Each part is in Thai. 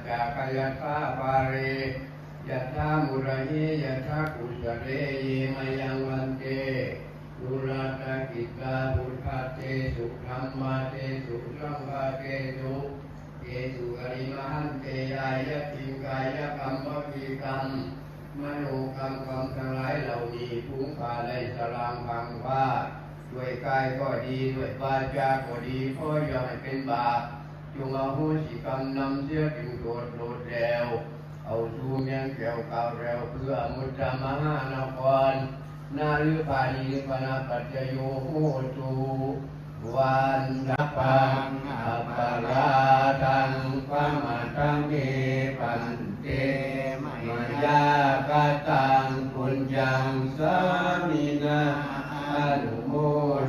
จักยัตถาปาริยัตถามุระหิยัตถากุสเรยิมยังวันเตดุราตกิตาบุทธาเตสุธัมมาเตสุสังฆาเตสุเกสุอริมหันเตยายะติกายะกรรมวจีกรรมมโนกรรมทั้งหลายเหล่านี้พุ่งพาได้สลางพังว่าด้วยกายก็ดีด้วยวาจาก็ดีขอย่อให้เป็นบาปจงเอาโหสิกรรมนำเสียถึงโทษโลดแล้วเอาสู่เมียงแก้วกาวแล้วเพื่อมุตตมหานครนาลือปานีปนาปัจจโยโหตุวันดับปังอัปปาราทังปะมาทังเกปันเตมายากตังปุญญังสามินาอนุโม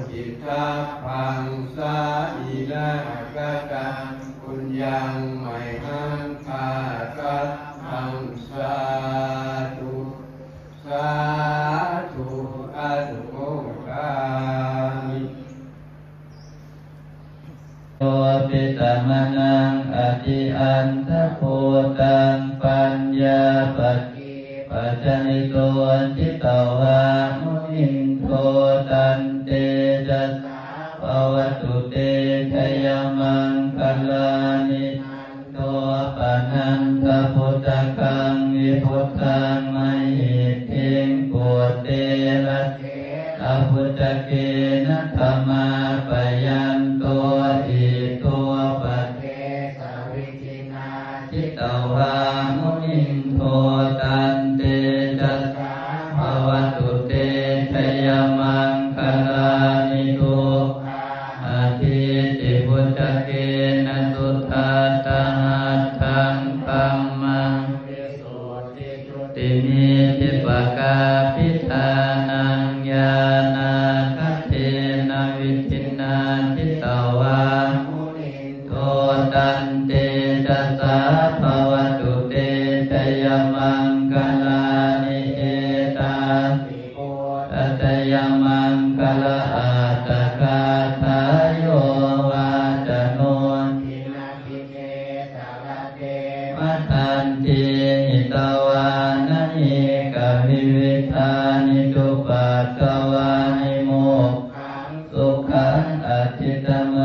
ทิตาพังสามินากตังปุญญังไมหังคาตัพังสาธุสาธุอนุโมทามิโตปิตมนังอธิอันทโพตังปัญญาปัจปัจจนิโตจิตตวามุนินโทตันเตจัสสะภวตุเตชยมังคลานิโตปะนันทพุทธคังวิพุทธังมหิทธิงปุตเตระเถอพุทธเกนะธรรมาปยันโตอิตัวปัจเจสวิจินาจิตตวามุนินโทตันเตจัสสะภวตุเตชยมังคลานิโตอาทิติพุทธเกนะสุทธาตังธังธัมมังวิสุทธิจุตินิทิปกาปิทานังญาณาคัตเถนะวิทินาทิตวามุนินโทตันเตจัสสะภวตุเตชยมังคลานิเอตาติโกตัตยมังคลาอัตตกาทายโยวาจโนทินาทิเตสารเตมัทธันติหิตวานะหิกวิวิธานิจุปัตตวานิโมขังสุขังอธิตม